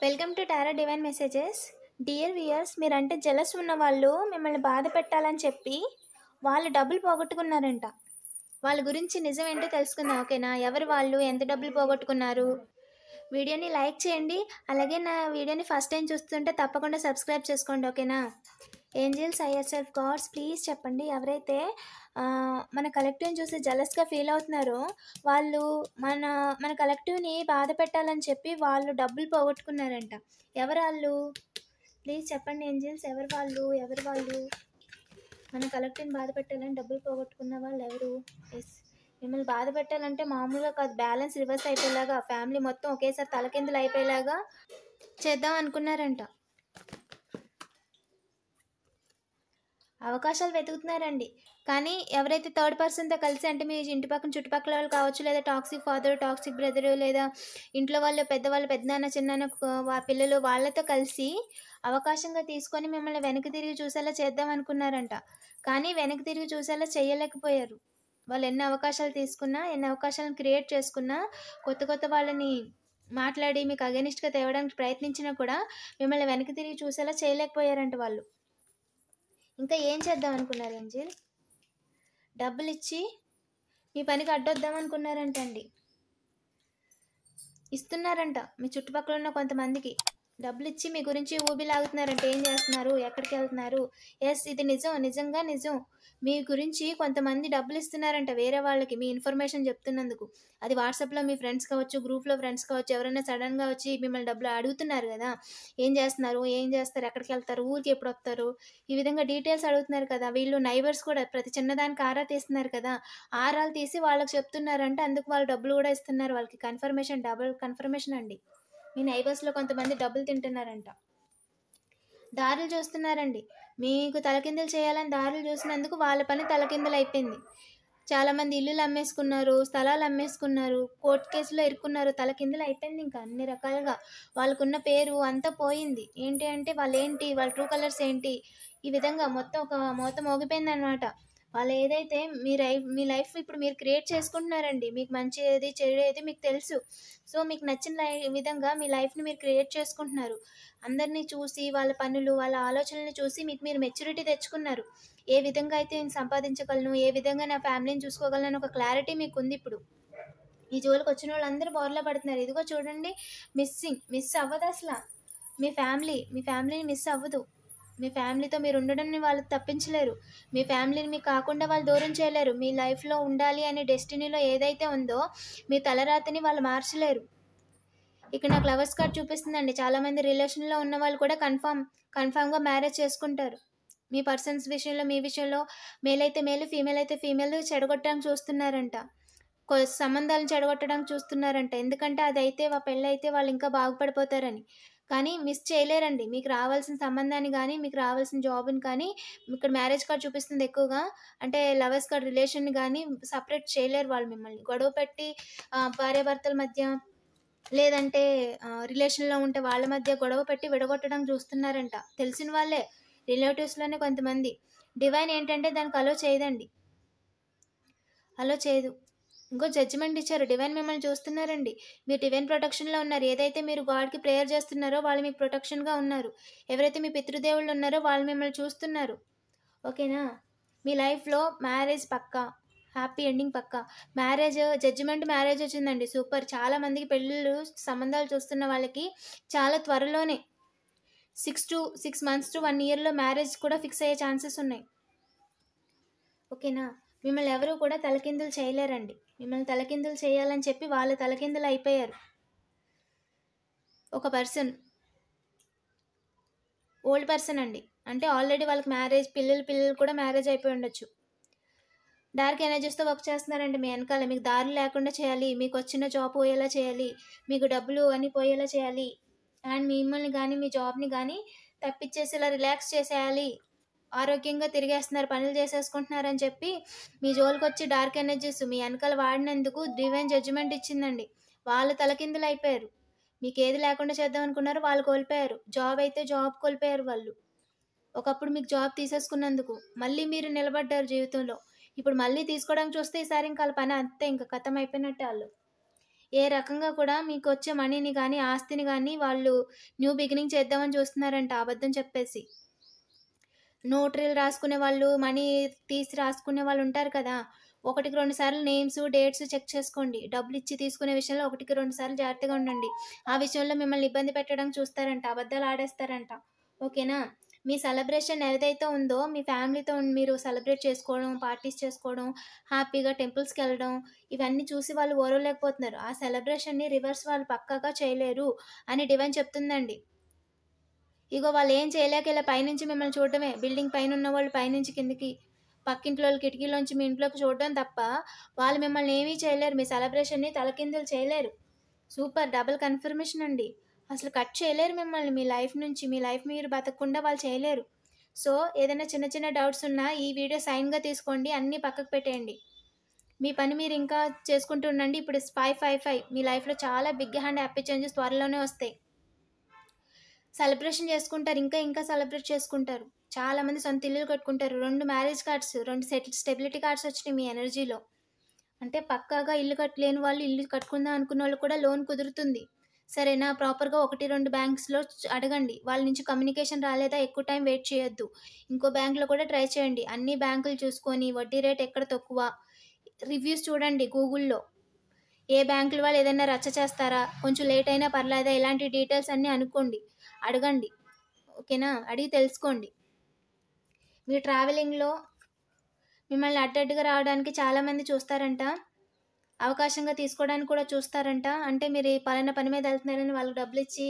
Welcome to tarot divine messages. Dear viewers, మీరంటే jealous ఉన్న వాళ్ళు మిమ్మల్ని బాధ పెట్టాలని చెప్పి వాళ్ళు డబ్బులు పోగొట్టుకున్నారంట. వాళ్ళ గురించి నిజం ఏంటో తెలుసుకుందాం, ఓకేనా? ఎవరు వాళ్ళు, ఎంత డబ్బులు పోగొట్టుకున్నారు? వీడియోని లైక్ చేయండి. అలాగే నా వీడియోని ఫస్ట్ టైం చూస్తుంటే తప్పకుండా సబ్స్క్రైబ్ చేసుకోండి, ఓకేనా? Angels, is self gods, please చెప్పండి. ఎవరైతే మన కలెక్టివ్ని చూసి జలస్గా ఫీల్ అవుతున్నారో వాళ్ళు మన మన కలెక్టివ్ని బాధ పెట్టాలని చెప్పి వాళ్ళు డబ్బులు పోగొట్టుకున్నారంట. ఎవరు వాళ్ళు? ప్లీజ్ చెప్పండి ఏంజల్స్, ఎవరు వాళ్ళు? ఎవరు వాళ్ళు మన కలెక్టివ్ని బాధ పెట్టాలని డబ్బులు పోగొట్టుకున్న వాళ్ళు ఎవరు? ఎస్, మిమ్మల్ని బాధ పెట్టాలంటే మామూలుగా కాదు, బ్యాలెన్స్ రివర్స్ అయిపోయేలాగా, ఫ్యామిలీ మొత్తం ఒకేసారి తలకిందులు అయిపోయేలాగా చేద్దాం అనుకున్నారంట. అవకాశాలు వెతుకుతున్నారండి. కానీ ఎవరైతే థర్డ్ పర్సన్తో కలిసి, అంటే మీ ఇంటి పక్కన చుట్టుపక్కల వాళ్ళు కావచ్చు, లేదా టాక్సిక్ ఫాదర్, టాక్సిక్ బ్రదర్, లేదా ఇంట్లో వాళ్ళు, పెద్దవాళ్ళు, పెద్దనాన్న, చిన్నాన్న, పిల్లలు, వాళ్ళతో కలిసి అవకాశంగా తీసుకొని మిమ్మల్ని వెనక్కి తిరిగి చూసేలా చేద్దాం అనుకున్నారంట. కానీ వెనక్కి తిరిగి చూసేలా చేయలేకపోయారు. వాళ్ళు ఎన్ని అవకాశాలు తీసుకున్నా, ఎన్ని అవకాశాలను క్రియేట్ చేసుకున్నా, కొత్త కొత్త వాళ్ళని మాట్లాడి మీకు అగెనిస్ట్గా తేవడానికి ప్రయత్నించినా కూడా మిమ్మల్ని వెనక్కి తిరిగి చూసేలా చేయలేకపోయారంట వాళ్ళు. ఇంకా ఏం చేద్దాం అనుకున్నారు ఏంజిల్? డబ్బులు ఇచ్చి మీ పనికి అడ్డొద్దాం అనుకున్నారంటండి. ఇస్తున్నారంట మీ చుట్టుపక్కల ఉన్న కొంతమందికి. డబ్బులు ఇచ్చి మీ గురించి ఊబిలాగుతున్నారంటే ఏం చేస్తున్నారు, ఎక్కడికి వెళ్తున్నారు. ఎస్, ఇది నిజం, నిజంగా నిజం. మీ గురించి కొంతమంది డబ్బులు ఇస్తున్నారంట వేరే వాళ్ళకి, మీ ఇన్ఫర్మేషన్ చెప్తున్నందుకు. అది వాట్సాప్లో మీ ఫ్రెండ్స్ కావచ్చు, గ్రూప్లో ఫ్రెండ్స్ కావచ్చు, ఎవరైనా సడన్గా వచ్చి మిమ్మల్ని డబ్బులు అడుగుతున్నారు కదా, ఏం చేస్తున్నారు, ఏం చేస్తారు, ఎక్కడికి వెళ్తారు, ఊరికి ఎప్పుడు వస్తారు, ఈ విధంగా డీటెయిల్స్ అడుగుతున్నారు కదా. వీళ్ళు నైబర్స్ కూడా ప్రతి చిన్నదానికి ఆరా తీస్తున్నారు కదా, ఆరాలు తీసి వాళ్ళకి చెప్తున్నారంటే అందుకు వాళ్ళు డబ్బులు కూడా ఇస్తున్నారు వాళ్ళకి. కన్ఫర్మేషన్, డబుల్ కన్ఫర్మేషన్ అండి. మీ నైబర్స్లో కొంతమంది డబ్బులు తింటున్నారంట. దారులు చూస్తున్నారండి. మీకు తలకిందులు చేయాలని దారులు చూసినందుకు వాళ్ళ పని తలకిందులు అయిపోయింది. చాలామంది ఇల్లులు అమ్మేసుకున్నారు, స్థలాలు అమ్మేసుకున్నారు, కోర్టు కేసులో ఇరుక్కున్నారు, తలకిందులు అయిపోయింది. ఇంకా అన్ని రకాలుగా వాళ్ళకున్న పేరు అంతా పోయింది. ఏంటి అంటే వాళ్ళ ట్రూ కలర్స్ ఏంటి, ఈ విధంగా మొత్తం ఒక మోత మోగిపోయింది అనమాట. వాళ్ళు ఏదైతే మీ లైఫ్ ఇప్పుడు మీరు క్రియేట్ చేసుకుంటున్నారండి. మీకు మంచి ఏది, చెడు ఏది మీకు తెలుసు. సో మీకు నచ్చిన విధంగా మీ లైఫ్ని మీరు క్రియేట్ చేసుకుంటున్నారు. అందరినీ చూసి, వాళ్ళ పనులు, వాళ్ళ ఆలోచనలు చూసి మీకు మీరు మెచ్యూరిటీ తెచ్చుకున్నారు. ఏ విధంగా అయితే నేను సంపాదించగలను, ఏ విధంగా నా ఫ్యామిలీని చూసుకోగలను అని ఒక క్లారిటీ మీకు ఉంది. ఇప్పుడు ఈ జోలికి వచ్చిన వాళ్ళందరూ బోర్లా పడుతున్నారు. ఇదిగో చూడండి, మిస్ అవ్వదు అసలు. మీ ఫ్యామిలీని మిస్ అవ్వదు. మీ ఫ్యామిలీతో మీరు ఉండడం వాళ్ళు తప్పించలేరు. మీ ఫ్యామిలీని మీకు కాకుండా వాళ్ళు దూరం చేయలేరు. మీ లైఫ్లో ఉండాలి అనే డెస్టినీలో ఏదైతే ఉందో మీ తలరాతని వాళ్ళు మార్చలేరు. ఇక్కడ నాకు లవర్స్ కార్డ్ చూపిస్తుందండి. చాలామంది రిలేషన్లో ఉన్న వాళ్ళు కూడా కన్ఫామ్గా మ్యారేజ్ చేసుకుంటారు. మీ పర్సన్స్ విషయంలో, మీ విషయంలో మేల్ అయితే మేలు, ఫీమేల్ అయితే ఫీమేల్ చెడగొట్టడానికి చూస్తున్నారంట. సంబంధాలను చెడగొట్టడానికి చూస్తున్నారంట. ఎందుకంటే అదైతే పెళ్ళైతే వాళ్ళు ఇంకా బాగుపడిపోతారని. కానీ మిస్ చేయలేరండి. మీకు రావాల్సిన సంబంధాన్ని కానీ, మీకు రావాల్సిన జాబ్ని కానీ, ఇక్కడ మ్యారేజ్ కార్డ్ చూపిస్తుంది ఎక్కువగా. అంటే లవర్స్ కార్డ్ రిలేషన్ని కానీ సపరేట్ చేయలేరు వాళ్ళు. మిమ్మల్ని గొడవ పెట్టి భార్యాభర్తల మధ్య, లేదంటే రిలేషన్లో ఉంటే వాళ్ళ మధ్య గొడవ పెట్టి విడగొట్టడం చూస్తున్నారంట. తెలిసిన వాళ్ళే, రిలేటివ్స్లోనే కొంతమంది. డివైన్ ఏంటంటే దానికి అలో చేయదండి, అలో చేయదు. ఇంకో జడ్జిమెంట్ ఇచ్చారు. డివైన్ మిమ్మల్ని చూస్తున్నారండి. మీరు డివైన్ ప్రొటెక్షన్లో ఉన్నారు. ఏదైతే మీరు గాడ్కి ప్రేయర్ చేస్తున్నారో వాళ్ళు మీకు ప్రొటెక్షన్గా ఉన్నారు. ఎవరైతే మీ పితృదేవుళ్ళు ఉన్నారో వాళ్ళు మిమ్మల్ని చూస్తున్నారు, ఓకేనా? మీ లైఫ్లో మ్యారేజ్ పక్కా, హ్యాపీ ఎండింగ్ పక్కా. జడ్జిమెంట్ మ్యారేజ్ వచ్చిందండి, సూపర్. చాలామందికి పెళ్ళిళ్ళు సంబంధాలు చూస్తున్న వాళ్ళకి చాలా త్వరలోనే 6 months to 1 yearలో మ్యారేజ్ కూడా ఫిక్స్ అయ్యే ఛాన్సెస్ ఉన్నాయి, ఓకేనా? మిమ్మల్ని ఎవరూ కూడా తలకిందులు చేయలేరండి. మిమ్మల్ని తలకిందులు చేయాలని చెప్పి వాళ్ళు తలకిందులు అయిపోయారు. ఒక పర్సన్, ఓల్డ్ పర్సన్ అండి. అంటే ఆల్రెడీ వాళ్ళకి మ్యారేజ్, పిల్లలు కూడా మ్యారేజ్ అయిపోయి ఉండొచ్చు. డార్క్ ఎనర్జీస్తో వర్క్ చేస్తున్నారండి మీ వెనకాల. మీకు దారులు లేకుండా చేయాలి, మీకు వచ్చిన జాబ్ పోయేలా చేయాలి, మీకు డబ్బులు అన్నీ పోయేలా చేయాలి, అండ్ మిమ్మల్ని కానీ మీ జాబ్ని కానీ తప్పించేసేలా రిలాక్స్ చేసేయాలి. ఆరోగ్యంగా తిరిగేస్తున్నారు, పనులు చేసేసుకుంటున్నారని చెప్పి మీ జోలికి వచ్చి డార్క్ ఎనర్జీస్ మీ వెనకాల వాడినందుకు డివైన్ జడ్జిమెంట్ ఇచ్చిందండి. వాళ్ళు తలకిందులు అయిపోయారు. మీకు ఏది లేకుండా చేద్దాం అనుకున్నారో వాళ్ళు కోల్పోయారు. జాబ్ అయితే జాబ్ కోల్పోయారు వాళ్ళు. ఒకప్పుడు మీకు జాబ్ తీసేసుకున్నందుకు మళ్ళీ మీరు నిలబడ్డారు జీవితంలో. ఇప్పుడు మళ్ళీ తీసుకోవడానికి చూస్తే ఈసారి ఇంకా వాళ్ళ పని అంతే, ఇంకా ఖతం అయిపోయినట్టే వాళ్ళు. ఏ రకంగా కూడా మీకొచ్చే మనీని గానీ, ఆస్తిని గానీ వాళ్ళు న్యూ బిగినింగ్ చేద్దామని చూస్తున్నారంట అబద్ధం చెప్పేసి. నోటరీలు రాసుకునే వాళ్ళు, మనీ తీసి రాసుకునే వాళ్ళుంటారు కదా! ఒకటికి 2 సార్లు నేమ్స్, డేట్స్ చెక్ చేసుకోండి. డబ్బులిచ్చి తీసుకునే విషయంలో ఒకటికి 2 సార్లు జాగ్రత్తగా ఉండండి. ఆ విషయంలో మిమ్మల్ని ఇబ్బంది పెట్టడానికి చూస్తారంట. అబద్ధాలు ఆడేస్తారంట. ఓకేనా? మీ సెలబ్రేషన్ ఏదైతే ఉందో మీ ఫ్యామిలీతో మీరు సెలబ్రేట్ చేసుకోవడం, పార్టీస్ చేసుకోవడం, హ్యాపీగా టెంపుల్స్‌కెళ్ళడం ఇవన్నీ చూసి వాళ్ళు ఓర్వలేకపోతున్నారు. ఆ సెలబ్రేషన్‌ని రివర్స్ వాళ్ళు పక్కాగా చేయలేరు అని డివైన్ చెప్తుందండి. ఇగో వాళ్ళేం చేయలేక ఇలా పైనుంచి మిమ్మల్ని చూడడమే. బిల్డింగ్ పైనున్నవాళ్ళు పైనుంచి కిందకి, పక్కింట్లోళ్ళు కిటికీలోంచి మీ ఇంట్లోకి చూడడం తప్ప, వాళ్ళు మిమ్మల్ని ఏమీ చేయలేరు. మీ సెలబ్రేషన్‌ని తలకిందులు చేయలేరు. సూపర్ డబుల్ కన్ఫర్మేషన్ అండి. అసలు కట్ చేయలేరు మిమ్మల్ని మీ లైఫ్ నుంచి. మీ లైఫ్ మీరు బతకకుండా వాళ్ళు చేయలేరు. సో, ఏదైనా చిన్న చిన్న డౌట్స్ ఉన్నా ఈ వీడియో సైన్‌గా తీసుకోండి. అన్నీ పక్కకు పెట్టేయండి. మీ పని మీరు ఇంకా చేసుకుంటూ ఉండండి. ఇప్పుడు 555 మీ లైఫ్‌లో చాలా బిగ్ అండ్ హ్యాపీ చేంజెస్ త్వరలోనే వస్తాయి. సెలబ్రేషన్ చేసుకుంటారు. ఇంకా ఇంకా సెలబ్రేట్ చేసుకుంటారు. చాలామంది సొంత ఇల్లులు కట్టుకుంటారు. 2 మ్యారేజ్ కార్డ్స్, 2 స్టెబిలిటీ కార్డ్స్ వచ్చినాయి మీ ఎనర్జీలో. అంటే పక్కాగా ఇల్లు కట్టలేని వాళ్ళు ఇల్లు కట్టుకుందాం అనుకున్నోళ్ళు కూడా లోన్ కుదురుతుంది. సరేనా? ప్రాపర్‌గా 1, 2 బ్యాంక్స్‌లో అడగండి. వాళ్ళ నుంచి కమ్యూనికేషన్ రాలేదా ఎక్కువ టైం వెయిట్ చేయొద్దు. ఇంకో బ్యాంక్‌లో కూడా ట్రై చేయండి. అన్ని బ్యాంకులు చూసుకొని వడ్డీ రేట్ ఎక్కడ తక్కువ, రివ్యూస్ చూడండి గూగుల్‌లో. ఏ బ్యాంకుల వాళ్ళు ఏదైనా రచ్చ చేస్తారా? కొంచెం లేట్ అయినా పర్లేదా? ఇలాంటి డీటెయిల్స్ అన్నీ అనుకోండి. అడగండి. ఓకేనా? అడిగి తెలుసుకోండి. మీ ట్రావెలింగ్‌లో మిమ్మల్ని అడ్డడ్డుగా రావడానికి చాలామంది చూస్తారంట. అవకాశంగా తీసుకోవడానికి కూడా చూస్తారంట. అంటే మీరు ఈ పలానా పని మీద ఎళ్తున్నారని వాళ్ళకి డబ్బులిచ్చి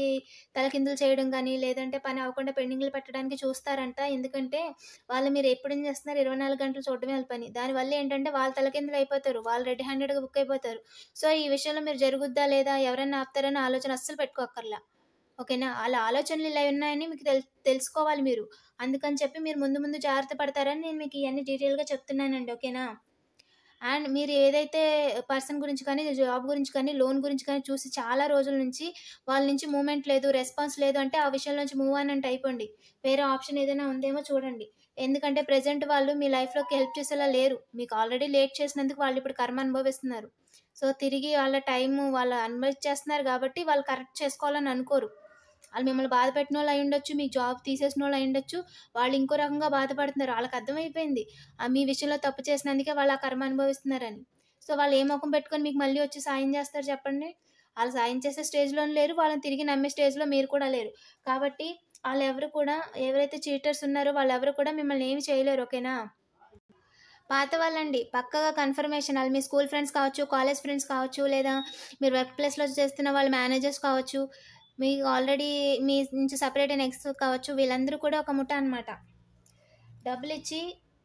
తలకిందులు చేయడం గానీ, లేదంటే పని అవ్వకుండా పెండింగ్‌లు పెట్టడానికి చూస్తారంట. ఎందుకంటే వాళ్ళు మీరు ఎప్పుడేం చేస్తున్నారు 24 గంటలు చూడడమే ఆళ్ళ పని. దానివల్ల ఏంటంటే వాళ్ళు తలకిందులు అయిపోతారు. వాళ్ళు రెడ్ హ్యాండెడ్‌గా బుక్ అయిపోతారు. సో, ఈ విషయంలో మీరు జరుగుద్దా లేదా? ఎవరైనా ఆపుతారన్న ఆలోచన అస్సలు పెట్టుకోక్కర్లా. ఓకేనా? ఆళ్ళ ఆలోచనలు ఇలా ఉన్నాయని మీకు తెలుసుకోవాలి మీరు. అందుకని చెప్పి మీరు ముందు ముందు జాగ్రత్త పడతారని నేను మీకు ఇయన్నీ డీటెయిల్‌గా చెప్తున్నానండి. ఓకేనా? అండ్ మీరు ఏదైతే పర్సన్ గురించి కానీ, జాబ్ గురించి కానీ, లోన్ గురించి కానీ చూసి చాలా రోజుల నుంచి వాళ్ళ నుంచి మూవ్‌మెంట్ లేదు, రెస్పాన్స్ లేదు అంటే ఆ విషయం నుంచి మూవ్ ఆన్ అంటే అయిపోండి. వేరే ఆప్షన్ ఏదైనా ఉందేమో చూడండి. ఎందుకంటే ప్రెజెంట్ వాళ్ళు మీ లైఫ్‌లోకి హెల్ప్ చేసేలా లేరు. మీకు ఆల్రెడీ లేట్ చేసినందుకు వాళ్ళిప్పుడు కర్మ అనుభవిస్తున్నారు. సో, తిరిగి వాళ్ళ టైము వాళ్ళు అనుభవించేస్తున్నారు కాబట్టి వాళ్ళు కరెక్ట్ చేసుకోవాలని అనుకోరు. ఆళ్ళు మిమ్మల్ని బాధ పెట్టినోళ్ళు అయ్యుండొచ్చు, మీ జాబ్ తీసేసినోళ్ళు అయ్యుండొచ్చు. వాళ్ళు ఇంకో రకంగా బాధపడుతున్నారు. ఆళ్ళకర్థమైపోయింది. మీ విషయంలో తప్పు చేసినందుకే వాళ్ళు ఆ కర్మ అనుభవిస్తున్నారని. సో, వాళ్ళు ఏ మొఖం పెట్టుకొని మీకు మళ్ళీ వచ్చి సాయం చేస్తారు చెప్పండి? ఆళ్ళు సాయం చేసే స్టేజ్‌లోను లేరు. వాళ్ళని తిరిగి నమ్మే స్టేజ్‌లో మీరు కూడా లేరు. కాబట్టి ఆళ్ళెవరు కూడా ఎవరైతే చీటర్స్ ఉన్నారో వాళ్ళెవరు కూడా మిమ్మల్ని ఏమి చేయలేరు. ఓకేనా? పాత వాళ్ళండి. పక్కాగా కన్ఫర్మేషన్ ఆళ్ళు మీ స్కూల్ ఫ్రెండ్స్ కావచ్చు, కాలేజ్ ఫ్రెండ్స్ కావచ్చు, లేదా మీరు వర్క్ ప్లేస్‌లో చేస్తున్న వాళ్ళ మేనేజర్స్ కావచ్చు, మీకు ఆల్రెడీ మీ నుంచి సెపరేట్ అయిన ఎక్స్ కావచ్చు, వీళ్ళందరూ కూడా ఒక ముఠా అనమాట. డబ్బులిచ్చి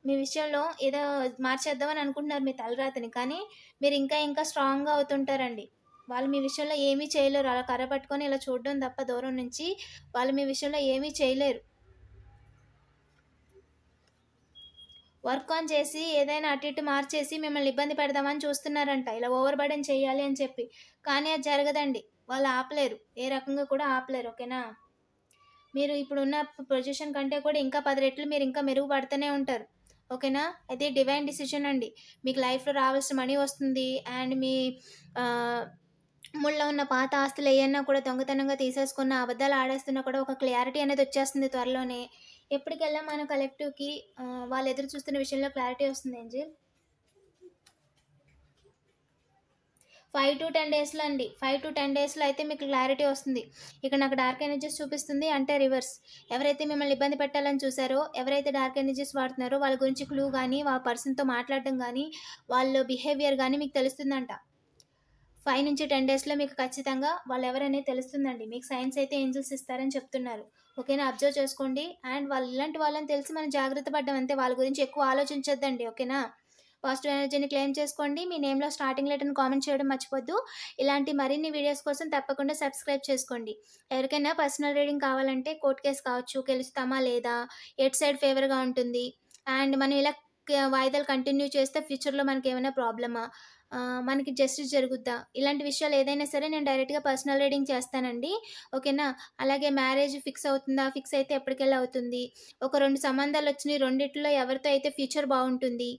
మీ విషయంలో ఏదో మార్చేద్దామని అనుకుంటున్నారు మీ తలరాతని. కానీ మీరు ఇంకా ఇంకా స్ట్రాంగ్‌గా అవుతుంటారండి. వాళ్ళు మీ విషయంలో ఏమీ చేయలేరు. అలా కర్ర పట్టుకొని ఇలా చూడడం తప్ప దూరం నుంచి వాళ్ళు మీ విషయంలో ఏమీ చేయలేరు. వర్క్ ఆన్ చేసి ఏదైనా అటు ఇటు మార్చేసి మిమ్మల్ని ఇబ్బంది పెడదామని చూస్తున్నారంట. ఇలా ఓవర్ బర్డెన్ చేయాలి అని చెప్పి. కానీ అది జరగదండి. వాళ్ళు ఆపలేరు. ఏ రకంగా కూడా ఆపలేరు. ఓకేనా? మీరు ఇప్పుడున్న పొజిషన్ కంటే కూడా ఇంకా 10 రెట్లు మీరు ఇంకా మెరుగుపడుతూనే ఉంటారు. ఓకేనా? అయితే డివైన్ డిసిషన్ అండి. మీకు లైఫ్‌లో రావాల్సిన మనీ వస్తుంది. అండ్ మీ ఆహ్, ముళ్ళో ఉన్న పాత ఆస్తులు ఏయన్నా కూడా దొంగతనంగా తీసేసుకున్న, అబద్ధాలు ఆడేస్తున్నా కూడా ఒక క్లారిటీ అనేది వచ్చేస్తుంది త్వరలోనే. ఎప్పటికెళ్ళా మన కలెక్టివ్‌కి వాళ్ళు ఎదురు చూస్తున్న విషయంలో క్లారిటీ వస్తుంది ఏంజిల్. 5-10 డేస్‌లో అండి. 5-10 డేస్‌లో అయితే మీకు క్లారిటీ వస్తుంది. ఇక్కడ నాకు డార్క్ ఎనర్జీస్ చూపిస్తుంది అంటే రివర్స్. ఎవరైతే మిమ్మల్ని ఇబ్బంది పెట్టాలని చూసారో, ఎవరైతే డార్క్ ఎనర్జీస్ వాడుతున్నారో వాళ్ళ గురించి క్లూ గానీ, ఆ పర్సన్‌తో మాట్లాడడం గానీ, వాళ్ళ బిహేవియర్ గానీ మీకు తెలుస్తుందంట. 5-10 డేస్‌లో మీకు ఖచ్చితంగా వాళ్ళెవరనేది తెలుస్తుందండి. మీకు సైన్స్ అయితే ఏంజెల్స్ ఇస్తారని చెప్తున్నారు. ఓకేనా? అబ్జర్వ్ చేసుకోండి. అండ్ వాళ్ళు ఇలాంటి వాళ్ళని తెలిసి మనం జాగ్రత్త పడ్డం అంతే. వాళ్ళ గురించి ఎక్కువ ఆలోచించొద్దండి. ఓకేనా? పాజిటివ్ ఎనర్జీని క్లెయిమ్ చేసుకోండి. మీ నేమ్‌లో స్టార్టింగ్ లెటర్‌ని కామెంట్ చేయడం మర్చిపోద్దు. ఇలాంటి మరిన్ని వీడియోస్ కోసం తప్పకుండా సబ్స్క్రైబ్ చేసుకోండి. ఎవరికైనా పర్సనల్ రీడింగ్ కావాలంటే కోర్ట్ కేస్ కావచ్చు, గెలుస్తామా లేదా, ఎటు సైడ్ ఫేవర్‌గా ఉంటుంది, అండ్ మనం ఇలా వాయిదాలు కంటిన్యూ చేస్తే ఫ్యూచర్‌లో మనకేమైనా ప్రాబ్లమా, మనకి జస్టిస్ జరుగుద్దా? ఇలాంటి విషయాలు ఏదైనా సరే నేను డైరెక్ట్‌గా పర్సనల్ రీడింగ్ చేస్తానండి. ఓకేనా? అలాగే మ్యారేజ్ ఫిక్స్ అవుతుందా? ఫిక్స్ అయితే ఎప్పటికెళ్ళి అవుతుంది? ఒక 2 సంబంధాలొచ్చినియి. రెండిట్లో ఎవరితో అయితే ఫ్యూచర్ బావుంటుంది?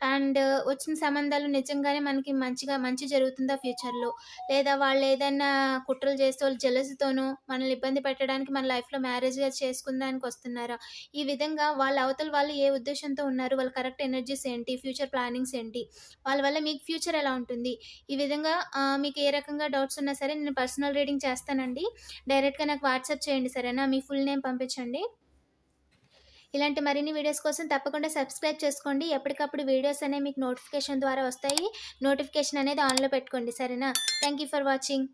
అండ్ వచ్చిన సంబంధాలు నిజంగానే మనకి మంచి జరుగుతుందా ఫ్యూచర్‌లో? లేదా వాళ్ళేదన్నా కుట్రలు చేసో, జెలసీతోనో మనల్ని ఇబ్బంది పెట్టడానికి మన లైఫ్‌లో మ్యారేజ్‌గా చేసుకుందానికొస్తున్నారా? ఈ విధంగా వాళ్ళ అవతల వాళ్ళు ఏ ఉద్దేశ్యంతో ఉన్నారు? వాళ్ళ కరెక్ట్ ఎనర్జీస్ ఏంటి? ఫ్యూచర్ ప్లానింగ్స్ ఏంటి? వాళ్ళ వల్ల మీకు ఫ్యూచర్ ఎలా ఉంటుంది? ఈ విధంగా మీకు ఏ రకంగా డౌట్స్ ఉన్నా సరే నేను పర్సనల్ రీడింగ్ చేస్తానండి. డైరెక్ట్‌గా నాకు వాట్సాప్ చేయండి సరేనా? మీ ఫుల్ నేమ్ పంపించండి. ఇలాంటి మరిన్ని వీడియోస్ కోసం తప్పకుండా సబ్స్క్రైబ్ చేసుకోండి. ఎప్పటికప్పుడు వీడియోస్ అనేవి మీకు నోటిఫికేషన్ ద్వారా వస్తాయి. నోటిఫికేషన్ అనేది ఆన్‌లో పెట్టుకోండి సరేనా? Thank you for watching.